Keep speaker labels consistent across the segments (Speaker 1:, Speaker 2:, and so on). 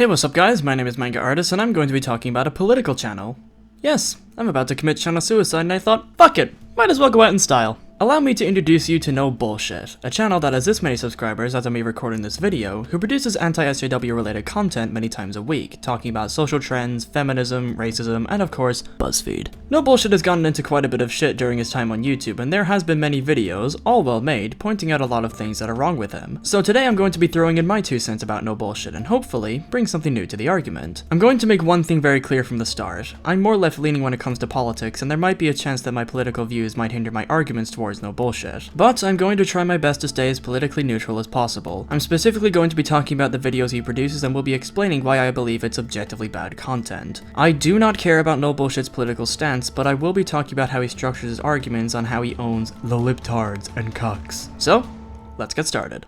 Speaker 1: Hey, what's up guys, my name is Manga Artist and I'm going to be talking about a political channel. Yes, I'm about to commit channel suicide and I thought, fuck it, might as well go out in style. Allow me to introduce you to No Bullshit, a channel that has this many subscribers as of me recording this video, who produces anti-SJW related content many times a week, talking about social trends, feminism, racism, and of course, BuzzFeed. No Bullshit has gotten into quite a bit of shit during his time on YouTube, and there has been many videos, all well made, pointing out a lot of things that are wrong with him. So today I'm going to be throwing in my 2 cents about No Bullshit and hopefully bring something new to the argument. I'm going to make one thing very clear from the start. I'm more left-leaning when it comes to politics, and there might be a chance that my political views might hinder my arguments towards No Bullshit. But I'm going to try my best to stay as politically neutral as possible. I'm specifically going to be talking about the videos he produces and will be explaining why I believe it's objectively bad content. I do not care about No Bullshit's political stance, but I will be talking about how he structures his arguments on how he owns the libtards and cucks. So, let's get started.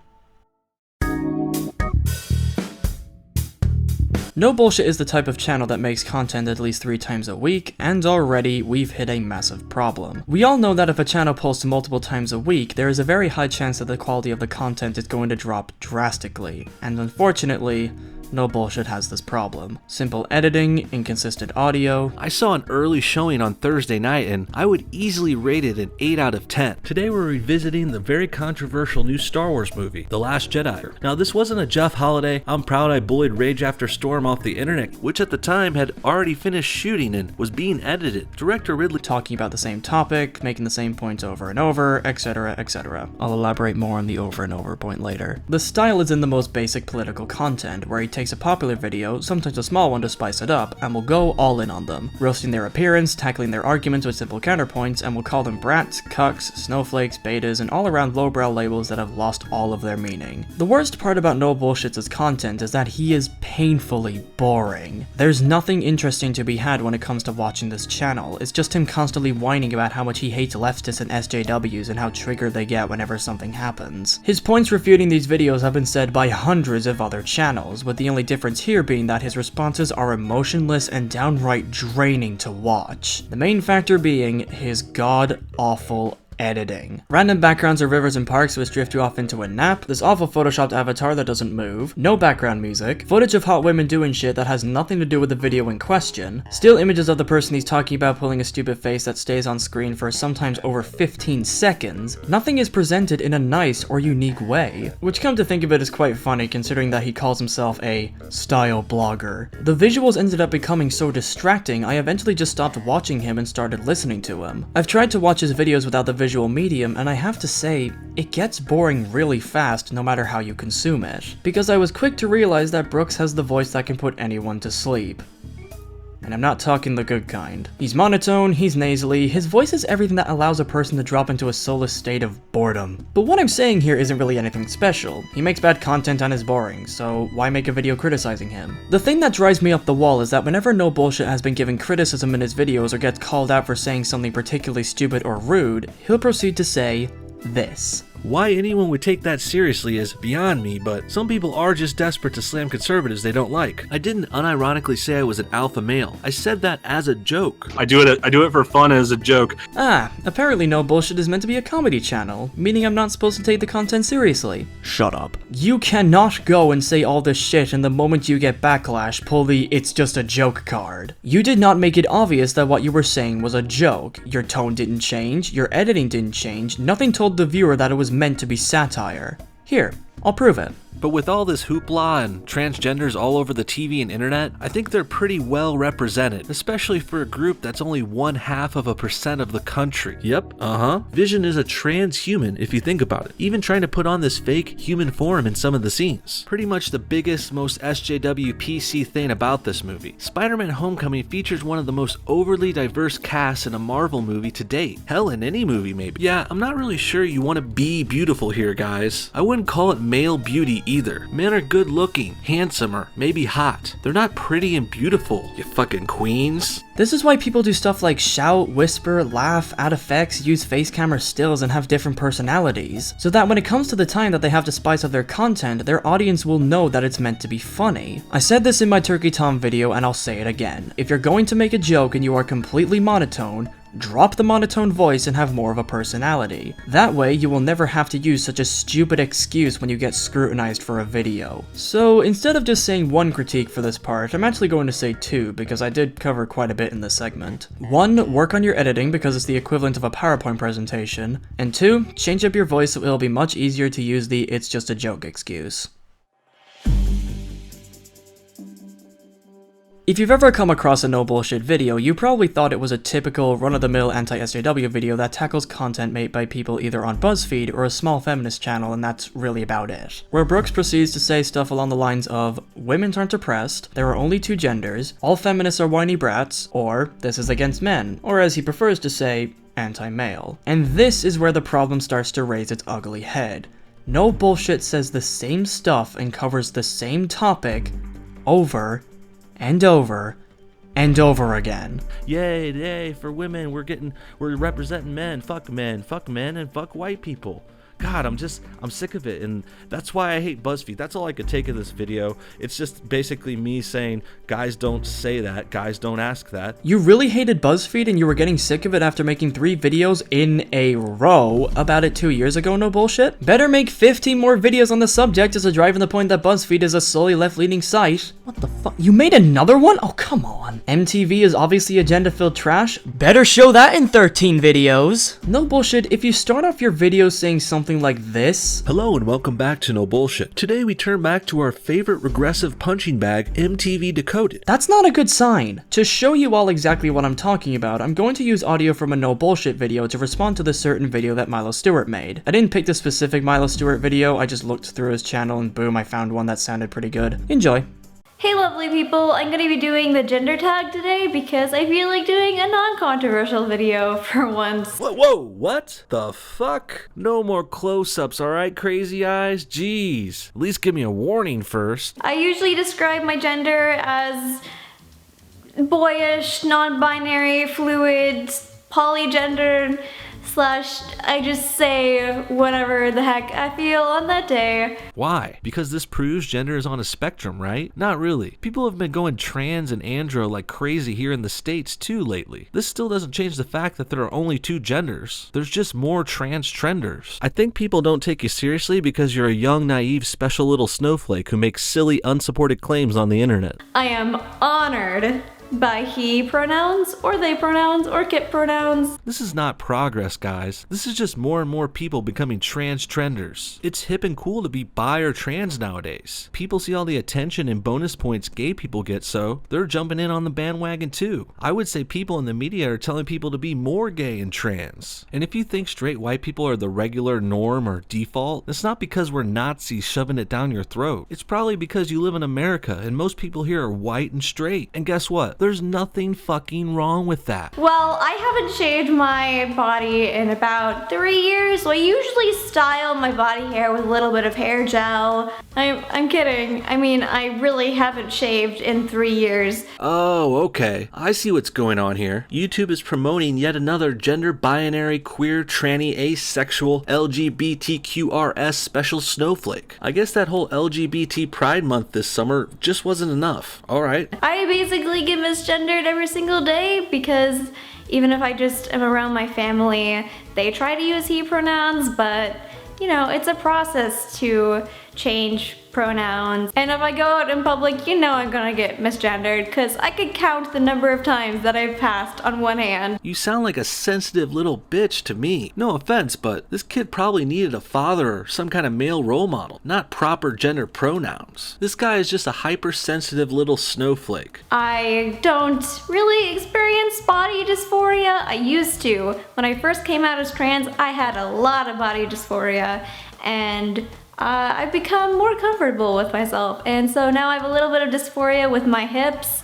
Speaker 1: No Bullshit is the type of channel that makes content at least 3 times a week, and already we've hit a massive problem. We all know that if a channel posts multiple times a week, there is a very high chance that the quality of the content is going to drop drastically, and unfortunately, No Bullshit has this problem. Simple editing, inconsistent audio.
Speaker 2: I saw an early showing on Thursday night and I would easily rate it an 8 out of 10. Today we're revisiting the very controversial new Star Wars movie, The Last Jedi. Now this wasn't a Jeff Holiday, I'm proud I bullied Rage After Storm off the internet, which at the time had already finished shooting and was being edited. Director Ridley
Speaker 1: talking about the same topic, making the same points over and over, etc, etc. I'll elaborate more on the over and over point later. The style is in the most basic political content, where he takes a popular video, sometimes a small one to spice it up, and will go all in on them, roasting their appearance, tackling their arguments with simple counterpoints, and will call them brats, cucks, snowflakes, betas, and all around lowbrow labels that have lost all of their meaning. The worst part about No Bullshit's content is that he is painfully boring. There's nothing interesting to be had when it comes to watching this channel. It's just him constantly whining about how much he hates leftists and SJWs and how triggered they get whenever something happens. His points refuting these videos have been said by hundreds of other channels, with the only difference here being that his responses are emotionless and downright draining to watch. The main factor being his god-awful editing. Random backgrounds of rivers and parks which drift you off into a nap, this awful photoshopped avatar that doesn't move, no background music, footage of hot women doing shit that has nothing to do with the video in question, still images of the person he's talking about pulling a stupid face that stays on screen for sometimes over 15 seconds, nothing is presented in a nice or unique way, which come to think of it is quite funny considering that he calls himself a style blogger. The visuals ended up becoming so distracting I eventually just stopped watching him and started listening to him. I've tried to watch his videos without the visual medium, and I have to say, it gets boring really fast no matter how you consume it. Because I was quick to realize that Brooks has the voice that can put anyone to sleep. And I'm not talking the good kind. He's monotone, he's nasally, his voice is everything that allows a person to drop into a soulless state of boredom. But what I'm saying here isn't really anything special. He makes bad content and is boring, so why make a video criticizing him? The thing that drives me up the wall is that whenever No Bullshit has been given criticism in his videos or gets called out for saying something particularly stupid or rude, he'll proceed to say this.
Speaker 2: Why anyone would take that seriously is beyond me, but some people are just desperate to slam conservatives they don't like. I didn't unironically say I was an alpha male. I said that as a joke.
Speaker 3: I do it for fun as a joke.
Speaker 1: Apparently No Bullshit is meant to be a comedy channel, meaning I'm not supposed to take the content seriously. Shut up. You cannot go and say all this shit and the moment you get backlash, pull the "it's just a joke" card. You did not make it obvious that what you were saying was a joke. Your tone didn't change, your editing didn't change, nothing told the viewer that it was meant to be satire. Here, I'll prove it.
Speaker 2: But with all this hoopla and transgenders all over the TV and internet, I think they're pretty well represented, especially for a group that's only 0.5% of the country. Yep, Vision is a transhuman if you think about it, even trying to put on this fake human form in some of the scenes. Pretty much the biggest, most SJW PC thing about this movie. Spider-Man Homecoming features one of the most overly diverse casts in a Marvel movie to date. Hell, in any movie maybe. Yeah, I'm not really sure you want to be beautiful here, guys. I wouldn't call it male beauty either. Men are good looking, handsome, or maybe hot. They're not pretty and beautiful, you fucking queens.
Speaker 1: This is why people do stuff like shout, whisper, laugh, add effects, use face camera stills, and have different personalities, so that when it comes to the time that they have to spice up their content, their audience will know that it's meant to be funny. I said this in my Turkey Tom video, and I'll say it again. If you're going to make a joke and you are completely monotone, Drop the monotone voice and have more of a personality. That way, you will never have to use such a stupid excuse when you get scrutinized for a video. So instead of just saying one critique for this part, I'm actually going to say two, because I did cover quite a bit in this segment. 1, work on your editing because it's the equivalent of a PowerPoint presentation. And 2, change up your voice so it'll be much easier to use the "it's just a joke" excuse. If you've ever come across a no bullshit video, you probably thought it was a typical run-of-the-mill anti-SJW video that tackles content made by people either on BuzzFeed or a small feminist channel, and that's really about it. Where Brooks proceeds to say stuff along the lines of, "Women aren't oppressed, there are only two genders, all feminists are whiny brats," or "this is against men," or as he prefers to say, anti-male. And this is where the problem starts to raise its ugly head. No bullshit says the same stuff and covers the same topic over and over and over again.
Speaker 2: Yay, yay, for women, we're representing men, and fuck white people. God, I'm sick of it, and that's why I hate BuzzFeed. That's all I could take of this video. It's just basically me saying, guys don't say that, guys don't ask that.
Speaker 1: You really hated BuzzFeed and you were getting sick of it after making 3 videos in a row about it 2 years ago, no bullshit? Better make 15 more videos on the subject as a drive in the point that BuzzFeed is a solely left-leaning site. What the fuck? You made another one? Oh, come on. MTV is obviously agenda-filled trash. Better show that in 13 videos. No bullshit, if you start off your videos saying something like this.
Speaker 2: Hello and welcome back to No Bullshit. Today we turn back to our favorite regressive punching bag, MTV Decoded.
Speaker 1: That's not a good sign. To show you all exactly what I'm talking about, I'm going to use audio from a No Bullshit video to respond to this certain video that Milo Stewart made. I didn't pick the specific Milo Stewart video, I just looked through his channel and boom, I found one that sounded pretty good. Enjoy.
Speaker 4: Hey lovely people, I'm going to be doing the gender tag today because I feel like doing a non-controversial video for once.
Speaker 2: Whoa, what the fuck? No more close-ups, alright, crazy eyes? Jeez. At least give me a warning first.
Speaker 4: I usually describe my gender as boyish, non-binary, fluid, polygender, / I just say whatever the heck I feel on that day.
Speaker 2: Why? Because this proves gender is on a spectrum, right? Not really. People have been going trans and andro like crazy here in the States too lately. This still doesn't change the fact that there are only 2 genders. There's just more trans trenders. I think people don't take you seriously because you're a young, naive, special little snowflake who makes silly, unsupported claims on the internet.
Speaker 4: I am honored by he pronouns, or they pronouns, or kit pronouns.
Speaker 2: This is not progress, guys. This is just more and more people becoming trans trenders. It's hip and cool to be bi or trans nowadays. People see all the attention and bonus points gay people get, so they're jumping in on the bandwagon too. I would say people in the media are telling people to be more gay and trans. And if you think straight white people are the regular norm or default, it's not because we're Nazis shoving it down your throat. It's probably because you live in America and most people here are white and straight. And guess what? There's nothing fucking wrong with that.
Speaker 4: Well, I haven't shaved my body in about 3 years, so I usually style my body hair with a little bit of hair gel. I'm kidding. I mean, I really haven't shaved in 3 years.
Speaker 2: Oh, okay. I see what's going on here. YouTube is promoting yet another gender binary, queer, tranny, asexual, LGBTQRS special snowflake. I guess that whole LGBT Pride Month this summer just wasn't enough. Alright.
Speaker 4: I basically get misgendered every single day because even if I just am around my family, they try to use he pronouns, but you know, it's a process to change pronouns. And if I go out in public, you know I'm gonna get misgendered because I could count the number of times that I've passed on one hand.
Speaker 2: You sound like a sensitive little bitch to me. No offense, but this kid probably needed a father or some kind of male role model, not proper gender pronouns. This guy is just a hypersensitive little snowflake.
Speaker 4: I don't really experience body dysphoria. I used to. When I first came out as trans, I had a lot of body dysphoria, and I've become more comfortable with myself, and so now I have a little bit of dysphoria with my hips,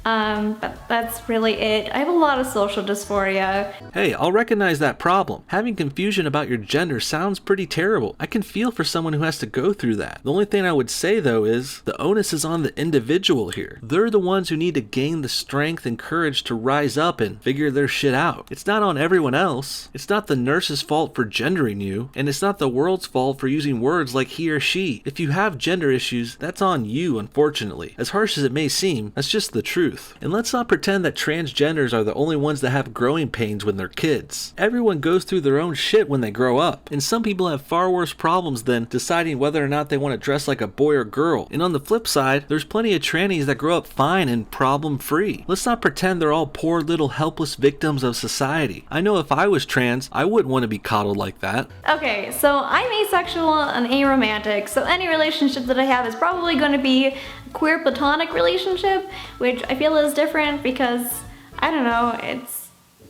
Speaker 4: but that's really it. I have a lot of social dysphoria.
Speaker 2: Hey, I'll recognize that problem. Having confusion about your gender sounds pretty terrible. I can feel for someone who has to go through that. The only thing I would say though is, the onus is on the individual here. They're the ones who need to gain the strength and courage to rise up and figure their shit out. It's not on everyone else. It's not the nurse's fault for gendering you, and it's not the world's fault for using words like he or she. If you have gender issues, that's on you, unfortunately. As harsh as it may seem, that's just the truth. truth. And let's not pretend that transgenders are the only ones that have growing pains when they're kids. Everyone goes through their own shit when they grow up, and some people have far worse problems than deciding whether or not they want to dress like a boy or girl. And on the flip side, there's plenty of trannies that grow up fine and problem-free. Let's not pretend they're all poor little helpless victims of society. I know if I was trans, I wouldn't want to be coddled like that.
Speaker 4: Okay, so I'm asexual and aromantic, so any relationship that I have is probably going to be a queer platonic relationship, which I feel is different because, I don't know,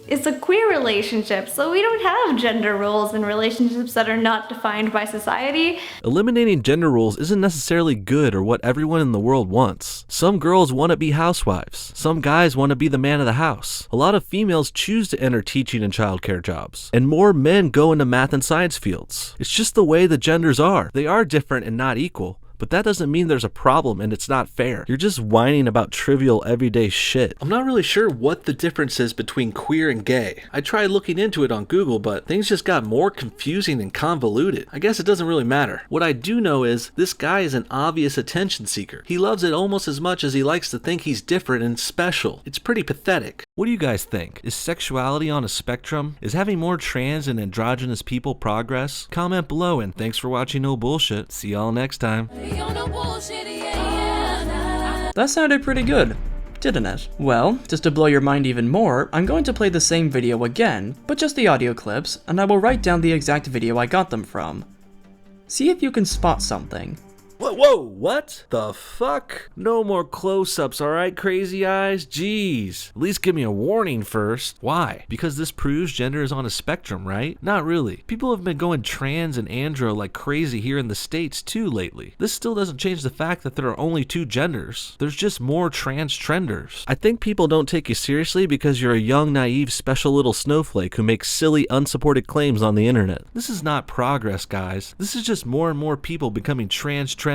Speaker 4: it's a queer relationship, so we don't have gender roles in relationships that are not defined by society.
Speaker 2: Eliminating gender roles isn't necessarily good or what everyone in the world wants. Some girls want to be housewives. Some guys want to be the man of the house. A lot of females choose to enter teaching and childcare jobs. And more men go into math and science fields. It's just the way the genders are. They are different and not equal. But that doesn't mean there's a problem and it's not fair. You're just whining about trivial everyday shit. I'm not really sure what the difference is between queer and gay. I tried looking into it on Google, but things just got more confusing and convoluted. I guess it doesn't really matter. What I do know is this guy is an obvious attention seeker. He loves it almost as much as he likes to think he's different and special. It's pretty pathetic. What do you guys think? Is sexuality on a spectrum? Is having more trans and androgynous people progress? Comment below, and thanks for watching No Bullshit. See y'all next time.
Speaker 1: That sounded pretty good, didn't it? Well, just to blow your mind even more, I'm going to play the same video again, but just the audio clips, and I will write down the exact video I got them from. See if you can spot something.
Speaker 2: Whoa, what the fuck? No more close-ups, alright, crazy eyes? Jeez. At least give me a warning first. Why? Because this proves gender is on a spectrum, right? Not really. People have been going trans and andro like crazy here in the States too lately. This still doesn't change the fact that there are only two genders. There's just more trans trenders. I think people don't take you seriously because you're a young, naive, special little snowflake who makes silly, unsupported claims on the internet. This is not progress, guys. This is just more and more people becoming trans trenders.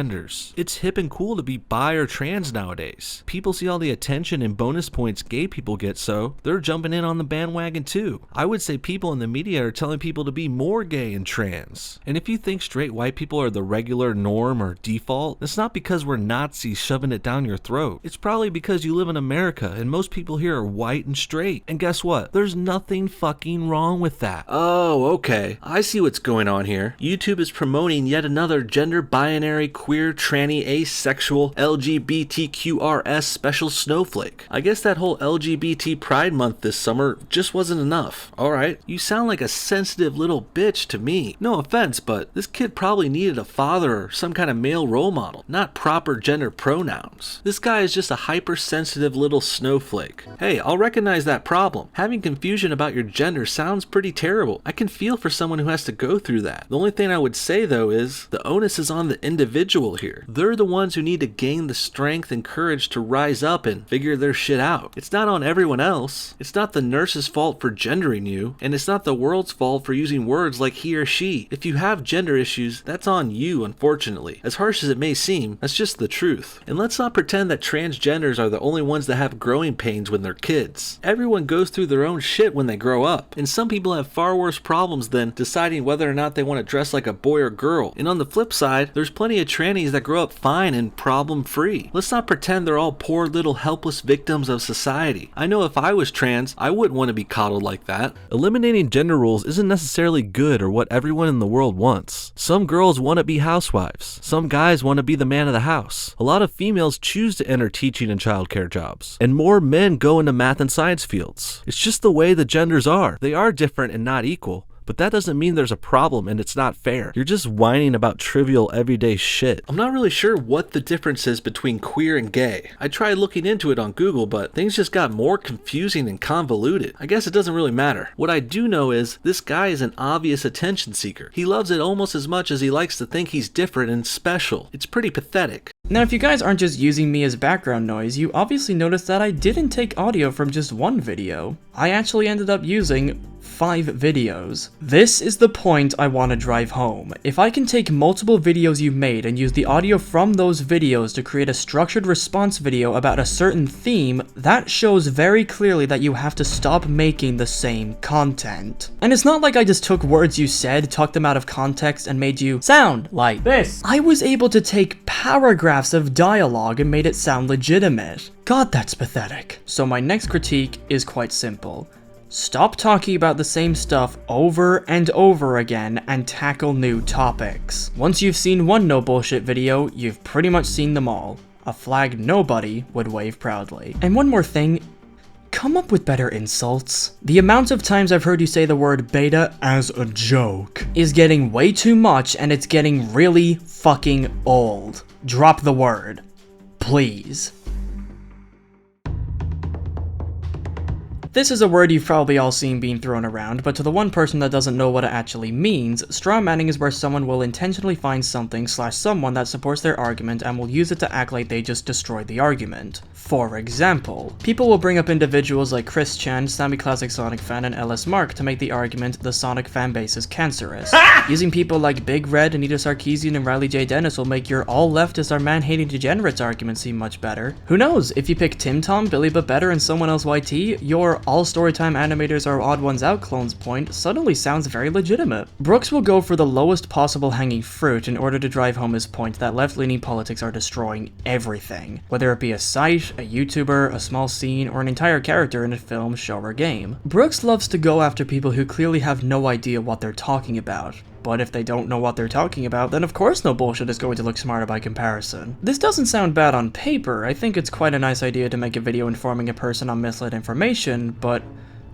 Speaker 2: It's hip and cool to be bi or trans nowadays. People see all the attention and bonus points gay people get, so they're jumping in on the bandwagon too. I would say people in the media are telling people to be more gay and trans. And if you think straight white people are the regular norm or default, it's not because we're Nazis shoving it down your throat. It's probably because you live in America and most people here are white and straight. And guess what? There's nothing fucking wrong with that. Oh, okay. I see what's going on here. YouTube is promoting yet another gender binary queer, tranny, asexual, LGBTQRS special snowflake. I guess that whole LGBT Pride Month this summer just wasn't enough. Alright, you sound like a sensitive little bitch to me. No offense, but this kid probably needed a father or some kind of male role model, not proper gender pronouns. This guy is just a hypersensitive little snowflake. Hey, I'll recognize that problem. Having confusion about your gender sounds pretty terrible. I can feel for someone who has to go through that. The only thing I would say though is the onus is on the individual here. They're the ones who need to gain the strength and courage to rise up and figure their shit out. It's not on everyone else. It's not the nurse's fault for gendering you, and it's not the world's fault for using words like he or she. If you have gender issues, that's on you, unfortunately. As harsh as it may seem, that's just the truth. And let's not pretend that transgenders are the only ones that have growing pains when they're kids. Everyone goes through their own shit when they grow up, and some people have far worse problems than deciding whether or not they want to dress like a boy or girl. And on the flip side, there's plenty of trannies that grow up fine and problem-free. Let's not pretend they're all poor little helpless victims of society. I know if I was trans, I wouldn't want to be coddled like that. Eliminating gender roles isn't necessarily good or what everyone in the world wants. Some girls want to be housewives. Some guys want to be the man of the house. A lot of females choose to enter teaching and childcare jobs. And more men go into math and science fields. It's just the way the genders are. They are different and not equal. But that doesn't mean there's a problem and it's not fair. You're just whining about trivial everyday shit. I'm not really sure what the difference is between queer and gay. I tried looking into it on Google, but things just got more confusing and convoluted. I guess it doesn't really matter. What I do know is this guy is an obvious attention seeker. He loves it almost as much as he likes to think he's different and special. It's pretty pathetic.
Speaker 1: Now, if you guys aren't just using me as background noise, you obviously noticed that I didn't take audio from just one video. I actually ended up using 5 videos. This is the point I want to drive home. If I can take multiple videos you made and use the audio from those videos to create a structured response video about a certain theme, that shows very clearly that you have to stop making the same content. And it's not like I just took words you said, took them out of context, and made you sound like this. I was able to take paragraphs paragraphs of dialogue and made it sound legitimate. God, that's pathetic. So my next critique is quite simple. Stop talking about the same stuff over and over again and tackle new topics. Once you've seen one no bullshit video, you've pretty much seen them all. A flag nobody would wave proudly. And one more thing, come up with better insults. The amount of times I've heard you say the word beta as a joke is getting way too much, and it's getting really fucking old. Drop the word. Please. This is a word you've probably all seen being thrown around, but to the one person that doesn't know what it actually means, strawmanning is where someone will intentionally find something/someone that supports their argument and will use it to act like they just destroyed the argument. For example, people will bring up individuals like Chris Chan, Sammy Classic Sonic Fan, and LS Mark to make the argument the Sonic fanbase is cancerous. Using people like Big Red, Anita Sarkeesian, and Riley J. Dennis will make your all leftists are man-hating degenerates argument seem much better. Who knows, if you pick Tim Tom, Billy But Better, and someone else YT, your all Storytime animators are odd ones out clones point suddenly sounds very legitimate. Brooks will go for the lowest possible hanging fruit in order to drive home his point that left-leaning politics are destroying everything, whether it be a site, a YouTuber, a small scene, or an entire character in a film, show, or game. Brooks loves to go after people who clearly have no idea what they're talking about. But if they don't know what they're talking about, then of course no bullshit is going to look smarter by comparison. This doesn't sound bad on paper. I think it's quite a nice idea to make a video informing a person on misled information, but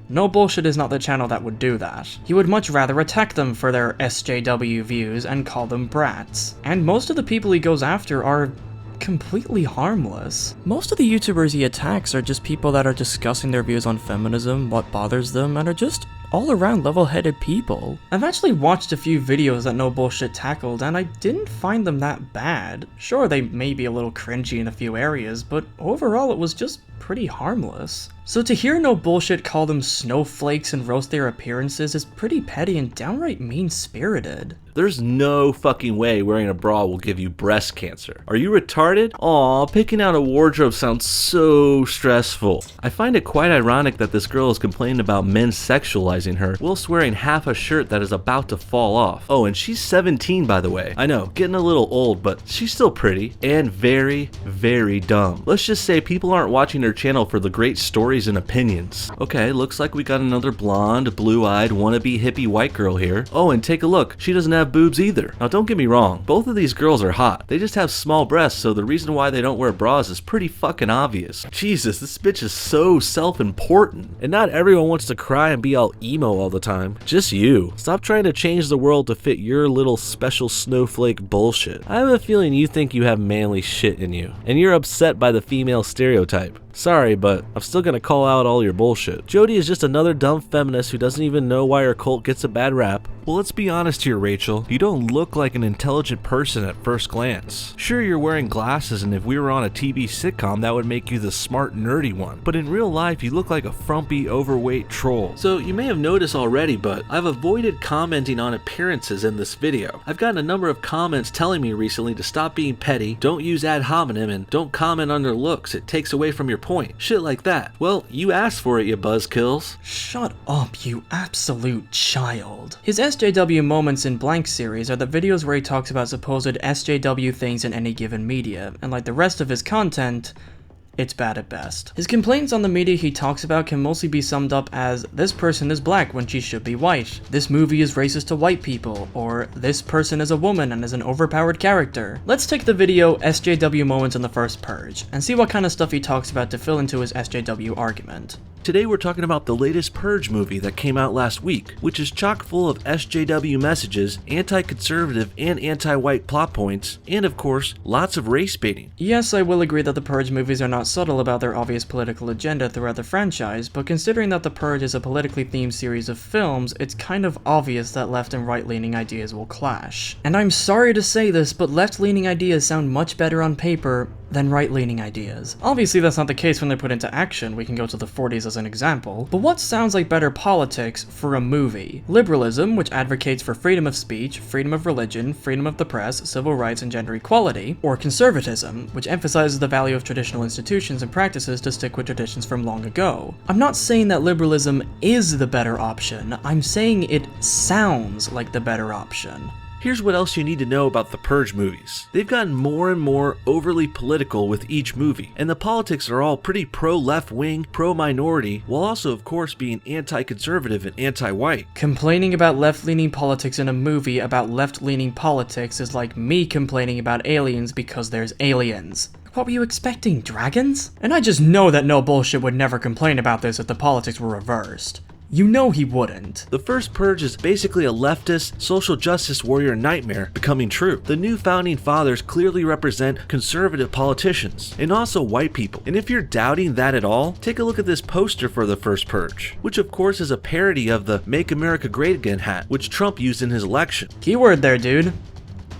Speaker 1: no bullshit is not the channel that would do that. He would much rather attack them for their SJW views and call them brats. And most of the people he goes after are completely harmless. Most of the YouTubers he attacks are just people that are discussing their views on feminism, what bothers them, and are just all around level-headed people. I've actually watched a few videos that No Bullshit tackled, and I didn't find them that bad. Sure, they may be a little cringy in a few areas, but overall it was just pretty harmless. So to hear No Bullshit call them snowflakes and roast their appearances is pretty petty and downright mean-spirited.
Speaker 2: There's no fucking way wearing a bra will give you breast cancer. Are you retarded? Aw, picking out a wardrobe sounds so stressful. I find it quite ironic that this girl is complaining about men sexualizing her whilst wearing half a shirt that is about to fall off. Oh, and she's 17 by the way. I know, getting a little old, but she's still pretty and very, very dumb. Let's just say people aren't watching her channel for the great stories and opinions. Okay, looks like we got another blonde, blue-eyed, wannabe hippie white girl here. Oh, and take a look, she doesn't have boobs either. Now don't get me wrong, both of these girls are hot. They just have small breasts, so the reason why they don't wear bras is pretty fucking obvious. Jesus, this bitch is so self-important. And not everyone wants to cry and be all emo all the time. Just you. Stop trying to change the world to fit your little special snowflake bullshit. I have a feeling you think you have manly shit in you, and you're upset by the female stereotype. Sorry, but I'm still gonna call out all your bullshit. Jody is just another dumb feminist who doesn't even know why her cult gets a bad rap. Well, let's be honest here, Rachel. You don't look like an intelligent person at first glance. Sure, you're wearing glasses, and if we were on a TV sitcom, that would make you the smart, nerdy one. But in real life, you look like a frumpy, overweight troll. So you may have noticed already, but I've avoided commenting on appearances in this video. I've gotten a number of comments telling me recently to stop being petty, don't use ad hominem, and don't comment on their looks. It takes away from your point. Shit like that. Well, you asked for it, you buzzkills.
Speaker 1: Shut up, you absolute child. His SJW moments in Blank series are the videos where he talks about supposed SJW things in any given media, and like the rest of his content, it's bad at best. His complaints on the media he talks about can mostly be summed up as, this person is black when she should be white, this movie is racist to white people, or this person is a woman and is an overpowered character. Let's take the video SJW moments in the first purge, and see what kind of stuff he talks about to fill into his SJW argument.
Speaker 2: Today we're talking about the latest Purge movie that came out last week, which is chock full of SJW messages, anti-conservative and anti-white plot points, and of course, lots of race baiting.
Speaker 1: Yes, I will agree that the Purge movies are not subtle about their obvious political agenda throughout the franchise, but considering that the Purge is a politically themed series of films, it's kind of obvious that left and right-leaning ideas will clash. And I'm sorry to say this, but left-leaning ideas sound much better on paper than right-leaning ideas. Obviously that's not the case when they're put into action, we can go to the 40s as an example, but what sounds like better politics for a movie? Liberalism, which advocates for freedom of speech, freedom of religion, freedom of the press, civil rights, and gender equality, or conservatism, which emphasizes the value of traditional institutions and practices to stick with traditions from long ago. I'm not saying that liberalism is the better option, I'm saying it sounds like the better option.
Speaker 2: Here's what else you need to know about the Purge movies. They've gotten more and more overly political with each movie, and the politics are all pretty pro-left-wing, pro-minority, while also of course being anti-conservative and anti-white.
Speaker 1: Complaining about left-leaning politics in a movie about left-leaning politics is like me complaining about aliens because there's aliens. What were you expecting, dragons? And I just know that No Bullshit would never complain about this if the politics were reversed. You know he wouldn't.
Speaker 2: The first Purge is basically a leftist, social justice warrior nightmare becoming true. The new founding fathers clearly represent conservative politicians, and also white people. And if you're doubting that at all, take a look at this poster for the first Purge, which of course is a parody of the Make America Great Again hat, which Trump used in his election.
Speaker 1: Keyword there, dude.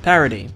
Speaker 1: Parody.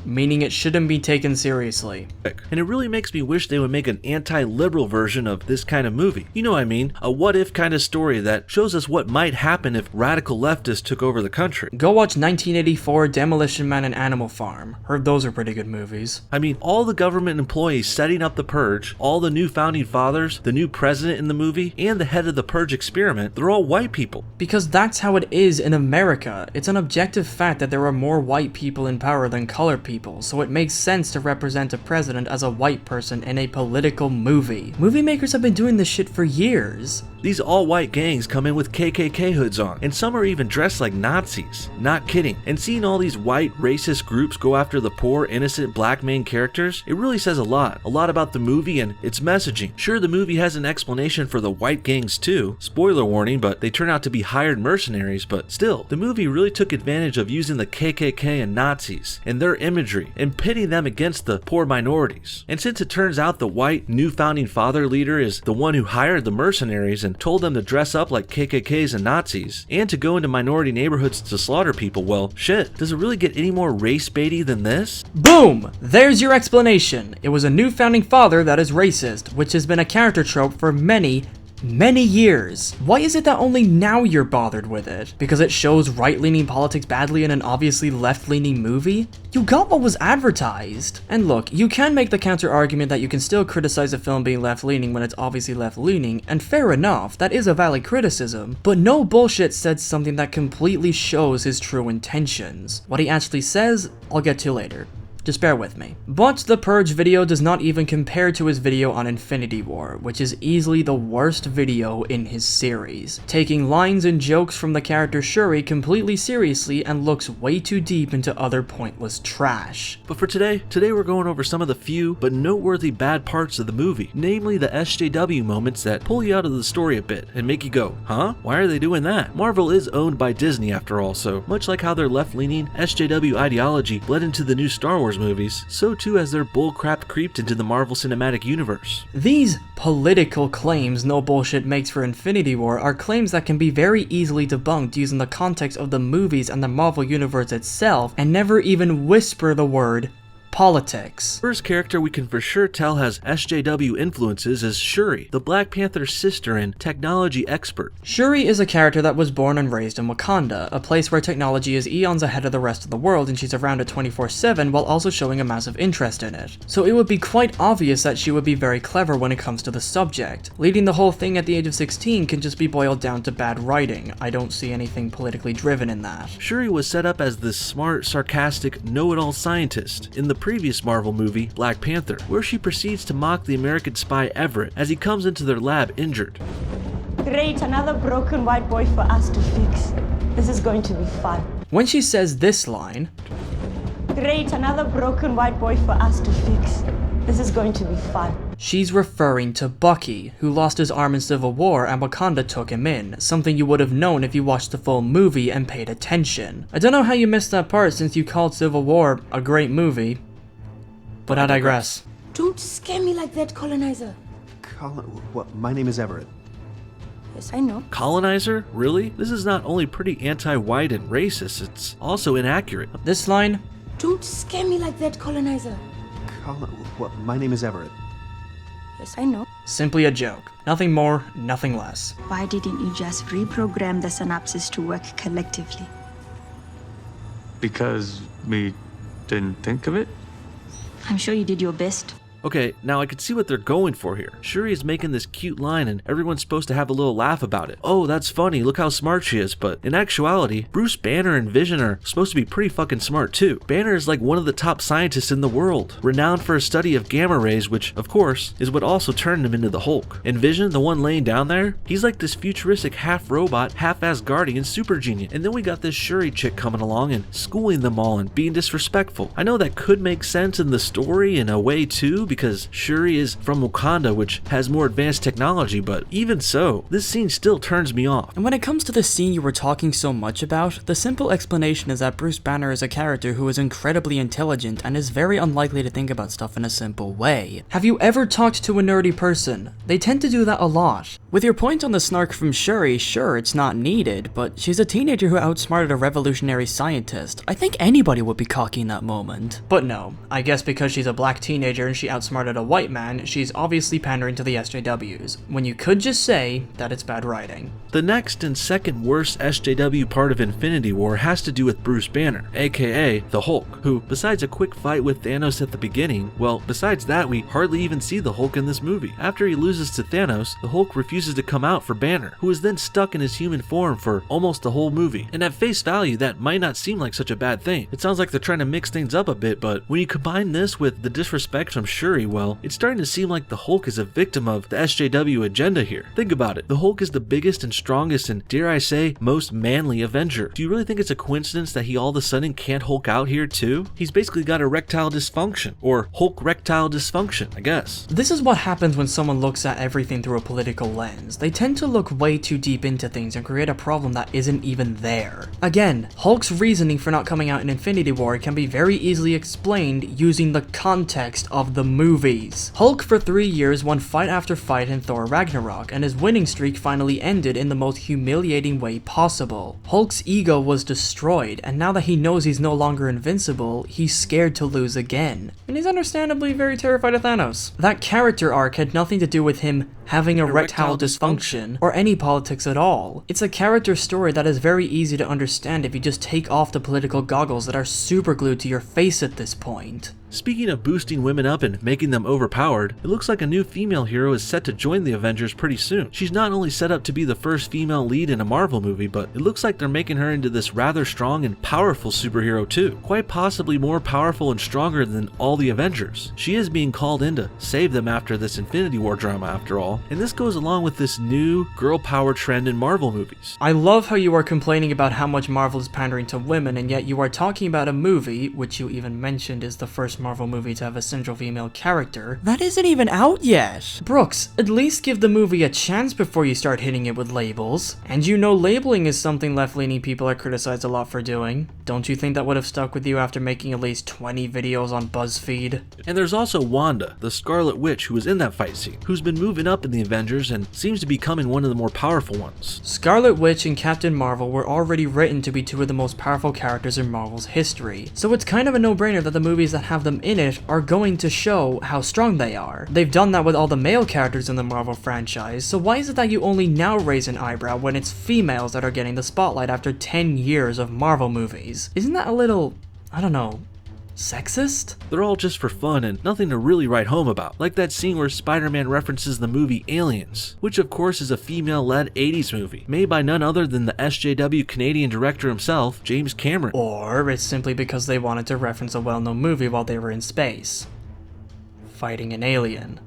Speaker 1: Meaning it shouldn't be taken seriously.
Speaker 2: And it really makes me wish they would make an anti-liberal version of this kind of movie. You know what I mean? A what-if kind of story that shows us what might happen if radical leftists took over the country.
Speaker 1: Go watch 1984, Demolition Man, and Animal Farm. Heard those are pretty good movies.
Speaker 2: I mean, all the government employees setting up the Purge, all the new founding fathers, the new president in the movie, and the head of the Purge experiment, they're all white people.
Speaker 1: Because that's how it is in America. It's an objective fact that there are more white people in power than colored people. So it makes sense to represent a president as a white person in a political movie. Movie makers have been doing this shit for years.
Speaker 2: These all-white gangs come in with KKK hoods on, and some are even dressed like Nazis. Not kidding. And seeing all these white, racist groups go after the poor, innocent black main characters, it really says a lot about the movie and its messaging. Sure, the movie has an explanation for the white gangs too, spoiler warning, but they turn out to be hired mercenaries, but still, the movie really took advantage of using the KKK and Nazis, and their imagery, and pitting them against the poor minorities. And since it turns out the white, new founding father leader is the one who hired the mercenaries and told them to dress up like KKKs and Nazis, and to go into minority neighborhoods to slaughter people, well, shit, does it really get any more race-baity than this?
Speaker 1: Boom! There's your explanation. It was a new founding father that is racist, which has been a character trope for many years. Why is it that only now you're bothered with it? Because it shows right-leaning politics badly in an obviously left-leaning movie? You got what was advertised. And look, you can make the counter-argument that you can still criticize a film being left-leaning when it's obviously left-leaning, and fair enough, that is a valid criticism, but No Bullshit said something that completely shows his true intentions. What he actually says, I'll get to later. Just bear with me. But the Purge video does not even compare to his video on Infinity War, which is easily the worst video in his series, taking lines and jokes from the character Shuri completely seriously and looks way too deep into other pointless trash.
Speaker 2: But for today we're going over some of the few but noteworthy bad parts of the movie, namely the SJW moments that pull you out of the story a bit and make you go, huh? Why are they doing that? Marvel is owned by Disney after all, so much like how their left-leaning SJW ideology bled into the new Star Wars movies, so too has their bullcrap creeped into the Marvel Cinematic Universe.
Speaker 1: These political claims No Bullshit makes for Infinity War are claims that can be very easily debunked using the context of the movies and the Marvel Universe itself, and never even whisper the word politics.
Speaker 2: First character we can for sure tell has SJW influences is Shuri, the Black Panther's sister and technology expert.
Speaker 1: Shuri is a character that was born and raised in Wakanda, a place where technology is eons ahead of the rest of the world, and she's around it 24/7 while also showing a massive interest in it. So it would be quite obvious that she would be very clever when it comes to the subject. Leading the whole thing at the age of 16 can just be boiled down to bad writing. I don't see anything politically driven in that.
Speaker 2: Shuri was set up as this smart, sarcastic, know-it-all scientist in the previous Marvel movie, Black Panther, where she proceeds to mock the American spy Everett as he comes into their lab injured.
Speaker 5: Great, another broken white boy for us to fix. This is going to be fun.
Speaker 1: When she says this line,
Speaker 5: Great, another broken white boy for us to fix. This is going to be fun.
Speaker 1: she's referring to Bucky, who lost his arm in Civil War and Wakanda took him in, something you would have known if you watched the full movie and paid attention. I don't know how you missed that part since you called Civil War a great movie, but I digress.
Speaker 6: Don't scare me like that, colonizer.
Speaker 7: What? My name is Everett.
Speaker 6: Yes, I know.
Speaker 2: Colonizer? Really? This is not only pretty anti-white and racist, it's also inaccurate.
Speaker 1: This line,
Speaker 6: Don't scare me like that, colonizer.
Speaker 7: What? My name is Everett.
Speaker 6: Yes, I know.
Speaker 1: simply a joke. Nothing more, nothing less.
Speaker 8: Why didn't you just reprogram the synapses to work collectively?
Speaker 9: Because we didn't think of it?
Speaker 8: I'm sure you did your best.
Speaker 2: Okay, now I can see what they're going for here. Shuri is making this cute line and everyone's supposed to have a little laugh about it. Oh, that's funny, look how smart she is, but in actuality, Bruce Banner and Vision are supposed to be pretty fucking smart too. Banner is like one of the top scientists in the world, renowned for his study of gamma rays, which, of course, is what also turned him into the Hulk. And Vision, the one laying down there, he's like this futuristic half-robot, half-Asgardian super genius. And then we got this Shuri chick coming along and schooling them all and being disrespectful. I know that could make sense in the story in a way too, because Shuri is from Wakanda, which has more advanced technology, but even so, this scene still turns me off.
Speaker 1: And when it comes to the scene you were talking so much about, the simple explanation is that Bruce Banner is a character who is incredibly intelligent and is very unlikely to think about stuff in a simple way. Have you ever talked to a nerdy person? They tend to do that a lot. With your point on the snark from Shuri, sure, it's not needed, but she's a teenager who outsmarted a revolutionary scientist. I think anybody would be cocky in that moment. But no, I guess because she's a black teenager and she outsmarted a white man, she's obviously pandering to the SJWs, when you could just say that it's bad writing.
Speaker 2: The next and second worst SJW part of Infinity War has to do with Bruce Banner, aka the Hulk, who, besides a quick fight with Thanos at the beginning, well, besides that, we hardly even see the Hulk in this movie. After he loses to Thanos, the Hulk refuses to come out for Banner, who is then stuck in his human form for almost the whole movie. And at face value, that might not seem like such a bad thing. It sounds like they're trying to mix things up a bit, but when you combine this with the disrespect from Shuri, well, it's starting to seem like the Hulk is a victim of the SJW agenda here. Think about it. The Hulk is the biggest and strongest and, dare I say, most manly Avenger. Do you really think it's a coincidence that he all of a sudden can't Hulk out here too? He's basically got erectile dysfunction, or Hulk rectile dysfunction, I guess.
Speaker 1: This is what happens when someone looks at everything through a political lens. They tend to look way too deep into things and create a problem that isn't even there. Again, Hulk's reasoning for not coming out in Infinity War can be very easily explained using the context of the movies. Hulk for 3 years won fight after fight in Thor Ragnarok, and his winning streak finally ended in the most humiliating way possible. Hulk's ego was destroyed, and now that he knows he's no longer invincible, he's scared to lose again. And he's understandably very terrified of Thanos. That character arc had nothing to do with him having erectile dysfunction or any politics at all. It's a character story that is very easy to understand if you just take off the political goggles that are super glued to your face at this point.
Speaker 2: Speaking of boosting women up and making them overpowered, it looks like a new female hero is set to join the Avengers pretty soon. She's not only set up to be the first female lead in a Marvel movie, but it looks like they're making her into this rather strong and powerful superhero too. Quite possibly more powerful and stronger than all the Avengers. She is being called in to save them after this Infinity War drama after all, and this goes along with this new girl power trend in Marvel movies.
Speaker 1: I love how you are complaining about how much Marvel is pandering to women, and yet you are talking about a movie, which you even mentioned is the first Marvel movie to have a central female character, that isn't even out yet. Brooks, at least give the movie a chance before you start hitting it with labels. And you know labeling is something left-leaning people are criticized a lot for doing. Don't you think that would have stuck with you after making at least 20 videos on BuzzFeed?
Speaker 2: And there's also Wanda, the Scarlet Witch who was in that fight scene, who's been moving up in the Avengers and seems to be becoming one of the more powerful ones.
Speaker 1: Scarlet Witch and Captain Marvel were already written to be two of the most powerful characters in Marvel's history, so it's kind of a no-brainer that the movies that have them in it are going to show how strong they are. They've done that with all the male characters in the Marvel franchise, so why is it that you only now raise an eyebrow when it's females that are getting the spotlight after 10 years of Marvel movies? Isn't that a little, I don't know, sexist?
Speaker 2: They're all just for fun and nothing to really write home about, like that scene where Spider-Man references the movie Aliens, which of course is a female-led 80s movie, made by none other than the SJW Canadian director himself, James Cameron.
Speaker 1: Or it's simply because they wanted to reference a well-known movie while they were in space, fighting an alien.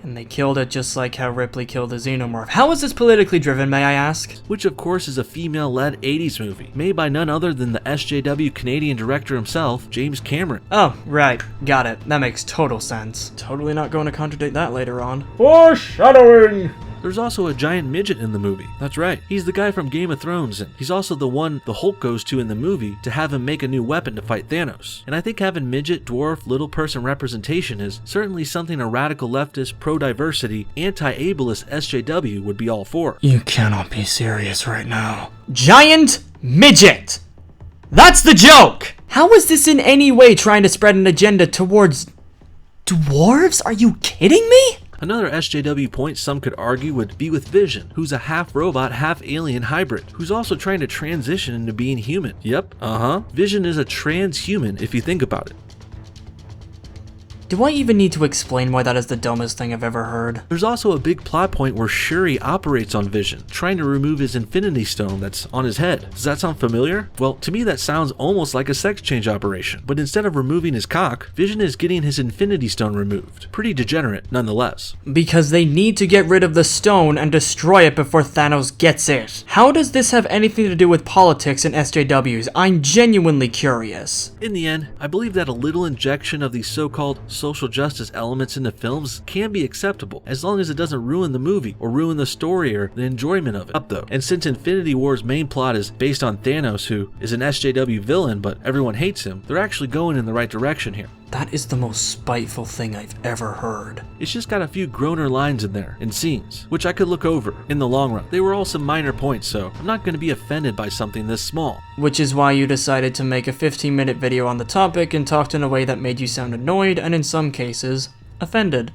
Speaker 1: And they killed it just like how Ripley killed the Xenomorph. How is this politically driven, may I ask?
Speaker 2: Which of course is a female-led 80s movie, made by none other than the SJW Canadian director himself, James Cameron.
Speaker 1: Oh, right. Got it. That makes total sense. Totally not going to contradict that later on. Foreshadowing!
Speaker 2: There's also a giant midget in the movie. That's right. He's the guy from Game of Thrones, and he's also the one the Hulk goes to in the movie to have him make a new weapon to fight Thanos. And I think having midget, dwarf, little person representation is certainly something a radical leftist, pro-diversity, anti-ableist SJW would be all for.
Speaker 1: You cannot be serious right now. Giant midget! That's the joke! How is this in any way trying to spread an agenda towards dwarves? Are you kidding me?
Speaker 2: Another SJW point some could argue would be with Vision, who's a half-robot, half-alien hybrid, who's also trying to transition into being human. Yep, Vision is a transhuman if you think about it.
Speaker 1: Do I even need to explain why that is the dumbest thing I've ever heard?
Speaker 2: There's also a big plot point where Shuri operates on Vision, trying to remove his Infinity Stone that's on his head. Does that sound familiar? Well, to me that sounds almost like a sex change operation, but instead of removing his cock, Vision is getting his Infinity Stone removed. Pretty degenerate, nonetheless.
Speaker 1: Because they need to get rid of the stone and destroy it before Thanos gets it. How does this have anything to do with politics and SJWs? I'm genuinely curious.
Speaker 2: In the end, I believe that a little injection of these so-called social justice elements into films can be acceptable, as long as it doesn't ruin the movie or ruin the story or the enjoyment of it. Though, and since Infinity War's main plot is based on Thanos, who is an SJW villain but everyone hates him, they're actually going in the right direction here.
Speaker 1: That is the most spiteful thing I've ever heard.
Speaker 2: It's just got a few groaner lines in there, and scenes, which I could look over in the long run. They were all some minor points, so I'm not going to be offended by something this small.
Speaker 1: Which is why you decided to make a 15-minute video on the topic and talked in a way that made you sound annoyed and in some cases, offended.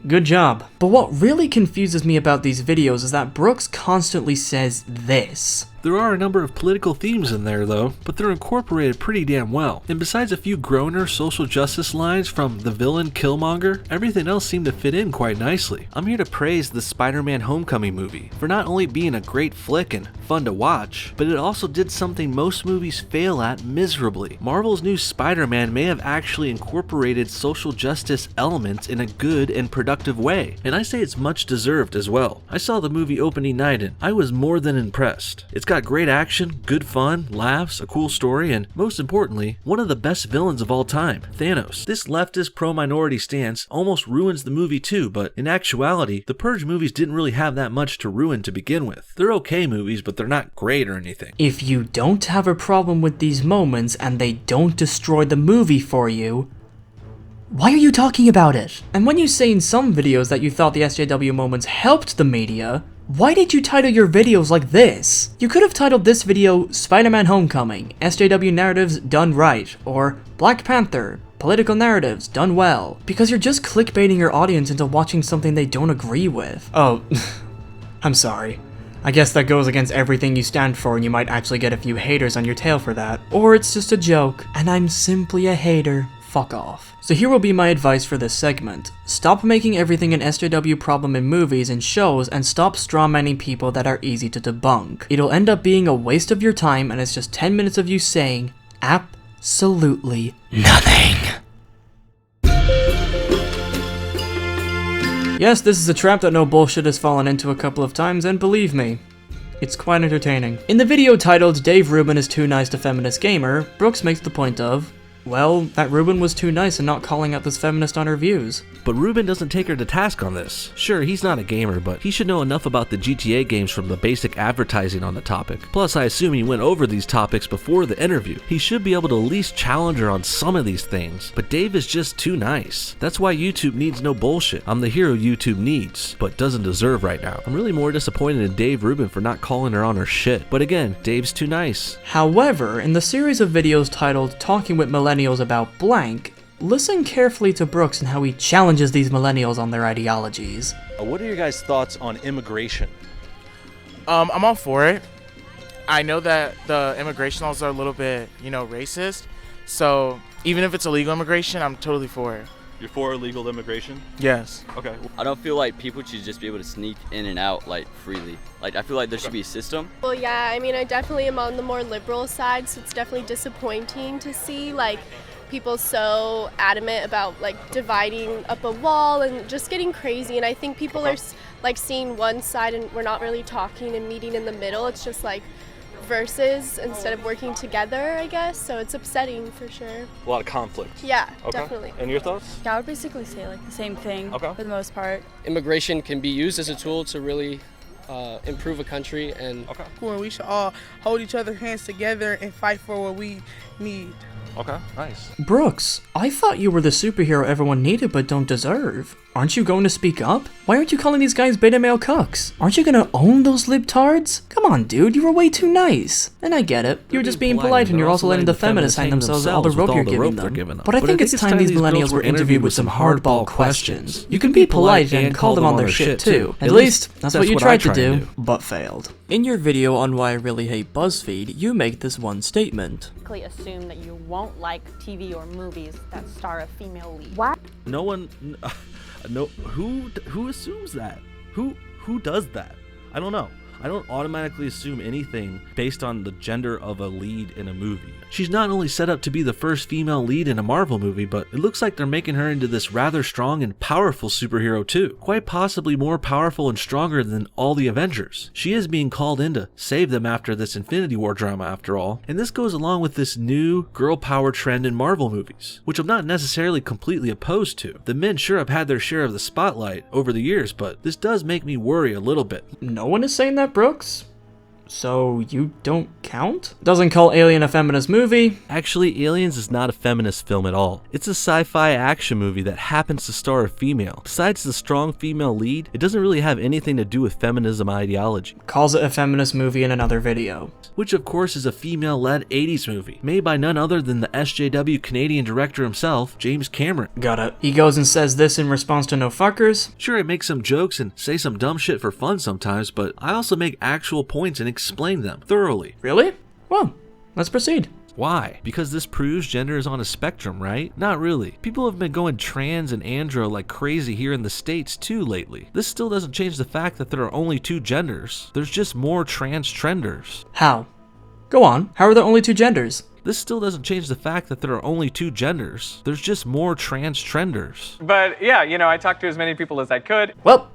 Speaker 1: Good job. But what really confuses me about these videos is that Brooks constantly says this.
Speaker 2: There are a number of political themes in there though, but they're incorporated pretty damn well. And besides a few groaner social justice lines from the villain Killmonger, everything else seemed to fit in quite nicely. I'm here to praise the Spider-Man Homecoming movie for not only being a great flick and fun to watch, but it also did something most movies fail at miserably. Marvel's new Spider-Man may have actually incorporated social justice elements in a good and productive way, and I say it's much deserved as well. I saw the movie opening night and I was more than impressed. It's got great action, good fun, laughs, a cool story, and most importantly, one of the best villains of all time, Thanos. This leftist pro-minority stance almost ruins the movie too, but in actuality, the Purge movies didn't really have that much to ruin to begin with. They're okay movies, but they're not great or anything.
Speaker 1: If you don't have a problem with these moments and they don't destroy the movie for you, why are you talking about it? And when you say in some videos that you thought the SJW moments helped the media, why did you title your videos like this? You could have titled this video Spider-Man Homecoming, SJW narratives done right, or Black Panther, political narratives done well, because you're just clickbaiting your audience into watching something they don't agree with. Oh, I'm sorry. I guess that goes against everything you stand for and you might actually get a few haters on your tail for that. Or it's just a joke, and I'm simply a hater. Fuck off. So here will be my advice for this segment. Stop making everything an SJW problem in movies and shows and stop strawmanning people that are easy to debunk. It'll end up being a waste of your time and it's just 10 minutes of you saying absolutely nothing. Yes, this is a trap that no bullshit has fallen into a couple of times, and believe me, it's quite entertaining. In the video titled Dave Rubin is Too Nice to Feminist Gamer, Brooks makes the point of, well, that Rubin was too nice and not calling out this feminist on her views.
Speaker 2: But Rubin doesn't take her to task on this. Sure, he's not a gamer, but he should know enough about the GTA games from the basic advertising on the topic. Plus, I assume he went over these topics before the interview. He should be able to at least challenge her on some of these things, but Dave is just too nice. That's why YouTube needs no bullshit. I'm the hero YouTube needs, but doesn't deserve right now. I'm really more disappointed in Dave Rubin for not calling her on her shit. But again, Dave's too nice.
Speaker 1: However, in the series of videos titled Talking with Millennials About Blank, listen carefully to Brooks and how he challenges these millennials on their ideologies.
Speaker 9: What are your guys' thoughts on immigration?
Speaker 10: I'm all for it. I know that the immigration laws are a little bit, racist. So even if it's illegal immigration, I'm totally for it.
Speaker 9: You're for illegal immigration?
Speaker 10: Yes.
Speaker 9: Okay.
Speaker 11: I don't feel like people should just be able to sneak in and out freely. I feel like there should be a system.
Speaker 12: Well, yeah, I definitely am on the more liberal side, so it's definitely disappointing to see people so adamant about dividing up a wall and just getting crazy. And I think people are seeing one side and we're not really talking and meeting in the middle. It's just versus instead of working together, I guess. So it's upsetting for sure.
Speaker 9: A lot of conflict.
Speaker 12: Yeah, definitely.
Speaker 9: And your thoughts?
Speaker 13: Yeah, I would basically say the same thing for the most part.
Speaker 14: Immigration can be used as a tool to really improve a country, and
Speaker 15: we should all hold each other's hands together and fight for what we need.
Speaker 9: Okay, nice.
Speaker 1: Brooks, I thought you were the superhero everyone needed but don't deserve. aren't you going to speak up? Why aren't you calling these guys beta male cucks? Aren't you gonna own those libtards? Come on, dude, you were way too nice. And I get it, you're just being polite and you're also letting the feminists hang themselves all the rope you're giving them. But I think it's time these millennials were interviewed with some hardball questions. You can be polite and call them on their shit too. At least, that's what you tried to do, but failed. In your video on why I really hate BuzzFeed, you make this one statement.
Speaker 16: Assume that you won't like TV or movies that star a female lead.
Speaker 2: What? No one, no, who assumes that? Who does that? I don't know. I don't automatically assume anything based on the gender of a lead in a movie. She's not only set up to be the first female lead in a Marvel movie, but it looks like they're making her into this rather strong and powerful superhero too. Quite possibly more powerful and stronger than all the Avengers. She is being called in to save them after this Infinity War drama after all, and this goes along with this new girl power trend in Marvel movies, which I'm not necessarily completely opposed to. The men sure have had their share of the spotlight over the years, but this does make me worry a little bit.
Speaker 1: No one is saying that, Brooks. So you don't count? Doesn't call Alien a feminist movie?
Speaker 2: Actually, Aliens is not a feminist film at all. It's a sci-fi action movie that happens to star a female. Besides the strong female lead, it doesn't really have anything to do with feminism ideology.
Speaker 1: Calls it a feminist movie in another video.
Speaker 2: Which of course is a female-led 80s movie, made by none other than the SJW Canadian director himself, James Cameron.
Speaker 1: Got it. He goes and says this in response to no fuckers.
Speaker 2: Sure, I make some jokes and say some dumb shit for fun sometimes, but I also make actual points and explain them thoroughly.
Speaker 1: Really? Well, let's proceed.
Speaker 2: Why? Because this proves gender is on a spectrum, right? Not really. People have been going trans and andro like crazy here in the States too lately. This still doesn't change the fact that there are only two genders. There's just more trans trenders.
Speaker 1: How? Go on. How are there only two genders?
Speaker 2: This still doesn't change the fact that there are only two genders. There's just more trans trenders.
Speaker 17: But yeah, you know, I talked to as many people as I could.
Speaker 1: Well,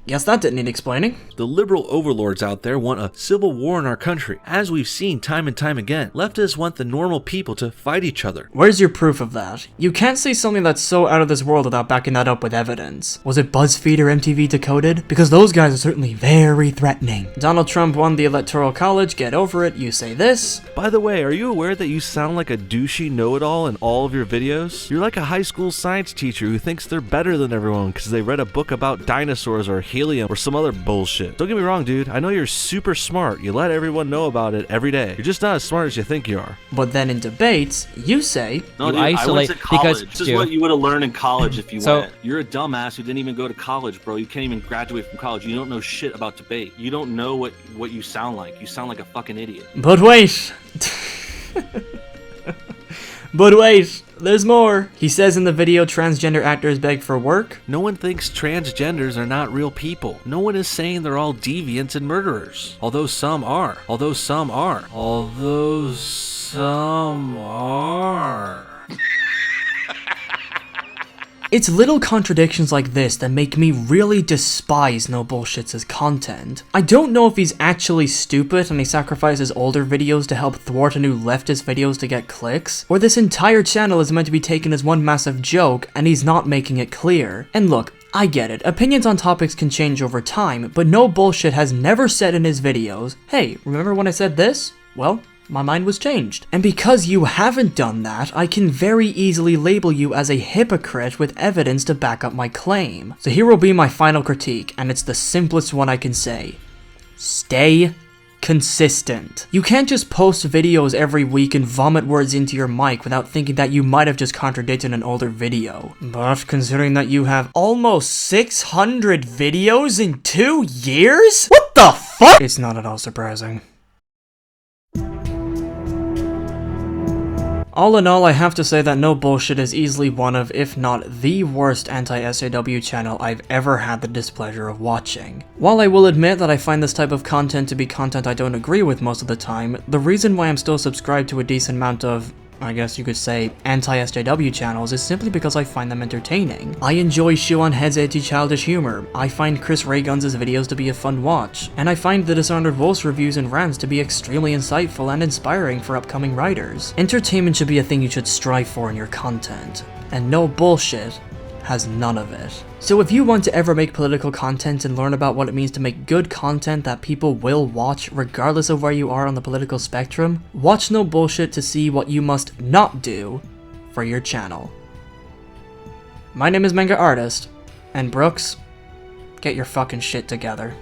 Speaker 1: guess that didn't need explaining.
Speaker 2: The liberal overlords out there want a civil war in our country. As we've seen time and time again, leftists want the normal people to fight each other.
Speaker 1: Where's your proof of that? You can't say something that's so out of this world without backing that up with evidence. Was it BuzzFeed or MTV Decoded? Because those guys are certainly very threatening. Donald Trump won the Electoral College, get over it, you say this.
Speaker 2: By the way, are you aware that you sound like a douchey know-it-all in all of your videos? You're like a high school science teacher who thinks they're better than everyone because they read a book about dinosaurs or helium or some other bullshit. Don't get me wrong, dude. I know you're super smart. You let everyone know about it every day. You're just not as smart as you think you are.
Speaker 1: But then in debates, you say,
Speaker 3: no, dude, I went to college. This is what you would have learned in college if you went. You're a dumbass who didn't even go to college, bro. You can't even graduate from college. You don't know shit about debate. You don't know what you sound like. You sound like a fucking idiot.
Speaker 1: But wait. But wait, there's more. He says in the video transgender actors beg for work.
Speaker 2: No one thinks transgenders are not real people. No one is saying they're all deviants and murderers. Although some are. Although some are. Although some are.
Speaker 1: It's little contradictions like this that make me really despise No Bullshits' content. I don't know if he's actually stupid and he sacrifices older videos to help thwart a new leftist videos to get clicks, or this entire channel is meant to be taken as one massive joke and he's not making it clear. And look, I get it, opinions on topics can change over time, but No Bullshit has never said in his videos, hey, remember when I said this? Well, my mind was changed. And because you haven't done that, I can very easily label you as a hypocrite with evidence to back up my claim. So here will be my final critique, and it's the simplest one I can say. Stay consistent. You can't just post videos every week and vomit words into your mic without thinking that you might have just contradicted an older video. But considering that you have almost 600 videos in 2 years? What the fuck? It's not at all surprising. All in all, I have to say that No Bullshit is easily one of, if not the worst anti-SJW channel I've ever had the displeasure of watching. While I will admit that I find this type of content to be content I don't agree with most of the time, the reason why I'm still subscribed to a decent amount of, I guess you could say, anti-SJW channels is simply because I find them entertaining. I enjoy Shoe Head's edgy childish humor, I find Chris Ray Guns' videos to be a fun watch, and I find the Dishonored Wolves reviews and rants to be extremely insightful and inspiring for upcoming writers. Entertainment should be a thing you should strive for in your content, and No Bullshit has none of it. So if you want to ever make political content and learn about what it means to make good content that people will watch regardless of where you are on the political spectrum, watch No Bullshit to see what you must not do for your channel. My name is Manga Artist, And Brooks, get your fucking shit together.